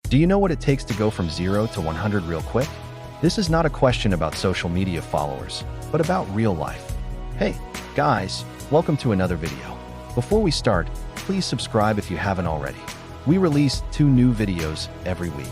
Do you know what it takes to go from 0 to 100 real quick? This is not a question about social media followers, but about real life. Hey, guys, welcome to another video. Before we start, please subscribe if you haven't already. We release 2 new videos every week.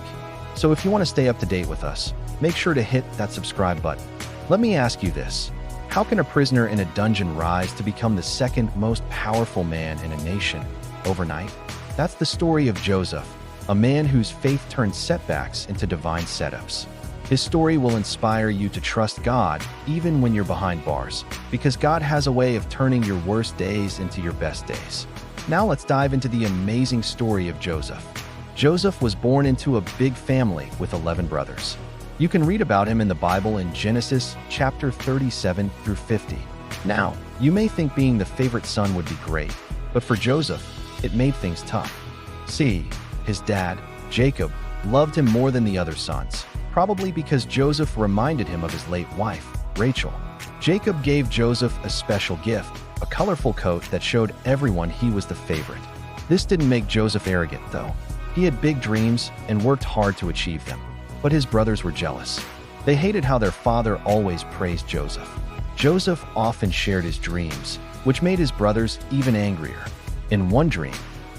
So if you want to stay up to date with us, make sure to hit that subscribe button. Let me ask you this. How can a prisoner in a dungeon rise to become the second most powerful man in a nation overnight? That's the story of Joseph, a man whose faith turned setbacks into divine setups. His story will inspire you to trust God even when you're behind bars, because God has a way of turning your worst days into your best days. Now let's dive into the amazing story of Joseph. Joseph was born into a big family with 11 brothers. You can read about him in the Bible in Genesis chapter 37 through 50. Now, you may think being the favorite son would be great, but for Joseph, it made things tough. See, his dad, Jacob, loved him more than the other sons, probably because Joseph reminded him of his late wife, Rachel. Jacob gave Joseph a special gift, a colorful coat that showed everyone he was the favorite. This didn't make Joseph arrogant, though. He had big dreams and worked hard to achieve them. But his brothers were jealous. They hated how their father always praised Joseph. Joseph often shared his dreams, which made his brothers even angrier. In one dream,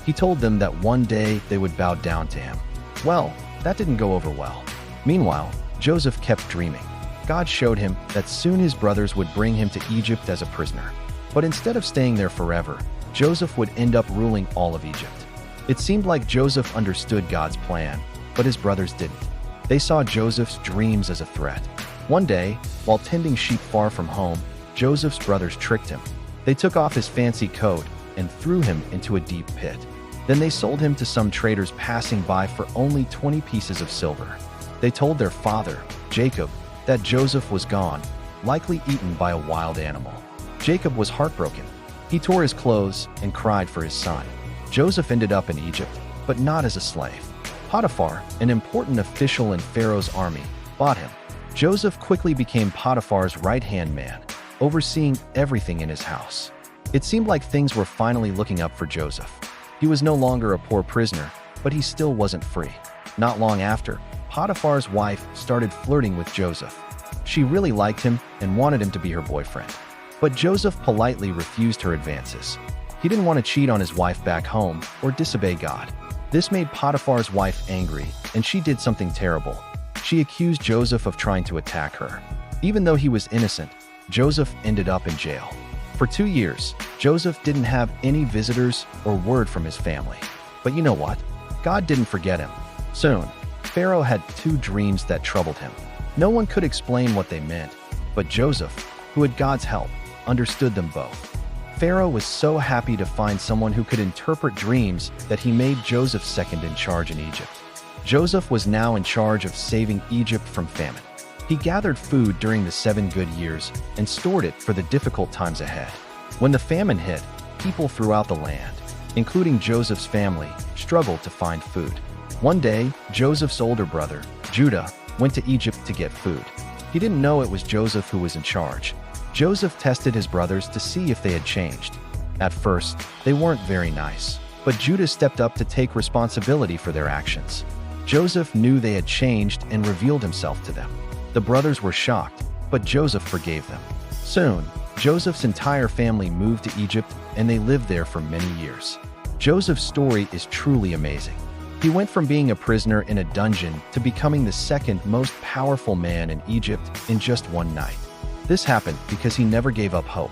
he told them that one day they would bow down to him. Well, that didn't go over well. Meanwhile, Joseph kept dreaming. God showed him that soon his brothers would bring him to Egypt as a prisoner. But instead of staying there forever, Joseph would end up ruling all of Egypt. It seemed like Joseph understood God's plan, but his brothers didn't. They saw Joseph's dreams as a threat. One day, while tending sheep far from home, Joseph's brothers tricked him. They took off his fancy coat and threw him into a deep pit. Then they sold him to some traders passing by for only 20 pieces of silver. They told their father, Jacob, that Joseph was gone, likely eaten by a wild animal. Jacob was heartbroken. He tore his clothes and cried for his son. Joseph ended up in Egypt, but not as a slave. Potiphar, an important official in Pharaoh's army, bought him. Joseph quickly became Potiphar's right-hand man, overseeing everything in his house. It seemed like things were finally looking up for Joseph. He was no longer a poor prisoner, but he still wasn't free. Not long after, Potiphar's wife started flirting with Joseph. She really liked him and wanted him to be her boyfriend. But Joseph politely refused her advances. He didn't want to cheat on his wife back home or disobey God. This made Potiphar's wife angry, and she did something terrible. She accused Joseph of trying to attack her. Even though he was innocent, Joseph ended up in jail. For 2 years, Joseph didn't have any visitors or word from his family. But you know what? God didn't forget him. Soon, Pharaoh had 2 dreams that troubled him. No one could explain what they meant, but Joseph, who had God's help, understood them both. Pharaoh was so happy to find someone who could interpret dreams that he made Joseph second in charge in Egypt. Joseph was now in charge of saving Egypt from famine. He gathered food during the 7 good years and stored it for the difficult times ahead. When the famine hit, people throughout the land, including Joseph's family, struggled to find food. One day, Joseph's older brother, Judah, went to Egypt to get food. He didn't know it was Joseph who was in charge. Joseph tested his brothers to see if they had changed. At first, they weren't very nice, but Judah stepped up to take responsibility for their actions. Joseph knew they had changed and revealed himself to them. The brothers were shocked, but Joseph forgave them. Soon, Joseph's entire family moved to Egypt, and they lived there for many years. Joseph's story is truly amazing. He went from being a prisoner in a dungeon to becoming the second most powerful man in Egypt in just one night. This happened because he never gave up hope.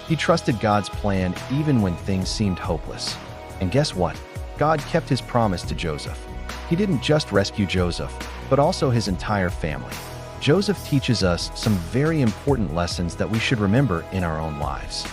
He trusted God's plan even when things seemed hopeless. And guess what? God kept his promise to Joseph. He didn't just rescue Joseph, but also his entire family. Joseph teaches us some very important lessons that we should remember in our own lives.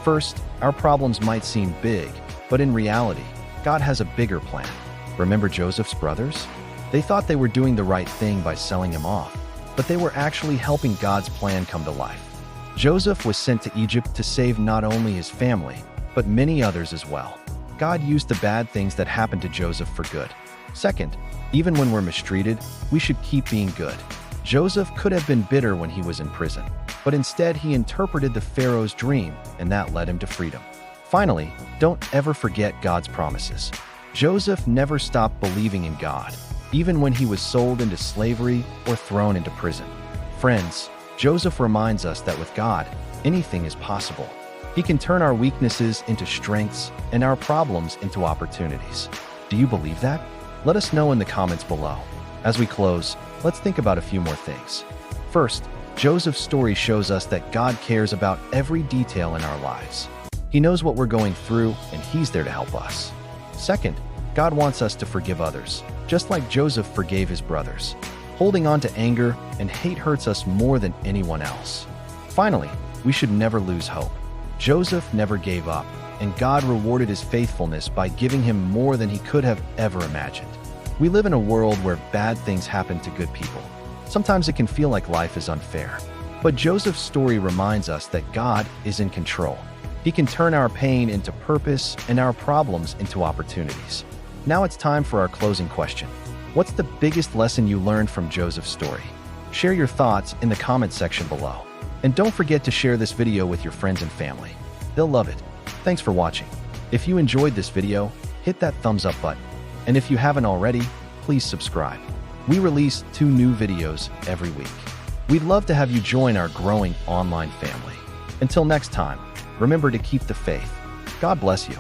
First, our problems might seem big, but in reality, God has a bigger plan. Remember Joseph's brothers? They thought they were doing the right thing by selling him off, but they were actually helping God's plan come to life. Joseph was sent to Egypt to save not only his family, but many others as well. God used the bad things that happened to Joseph for good. Second, even when we're mistreated, we should keep being good. Joseph could have been bitter when he was in prison, but instead he interpreted the Pharaoh's dream, and that led him to freedom. Finally, don't ever forget God's promises. Joseph never stopped believing in God. even when he was sold into slavery or thrown into prison. Friends, Joseph reminds us that with God, anything is possible. He can turn our weaknesses into strengths and our problems into opportunities. Do you believe that? Let us know in the comments below. As we close, let's think about a few more things. First, Joseph's story shows us that God cares about every detail in our lives. He knows what we're going through, and He's there to help us. Second, God wants us to forgive others, just like Joseph forgave his brothers. Holding on to anger and hate hurts us more than anyone else. Finally, we should never lose hope. Joseph never gave up, and God rewarded his faithfulness by giving him more than he could have ever imagined. We live in a world where bad things happen to good people. Sometimes it can feel like life is unfair. But Joseph's story reminds us that God is in control. He can turn our pain into purpose and our problems into opportunities. Now it's time for our closing question. What's the biggest lesson you learned from Joseph's story? Share your thoughts in the comment section below. And don't forget to share this video with your friends and family. They'll love it. Thanks for watching. If you enjoyed this video, hit that thumbs up button. And if you haven't already, please subscribe. We release 2 new videos every week. We'd love to have you join our growing online family. Until next time, remember to keep the faith. God bless you.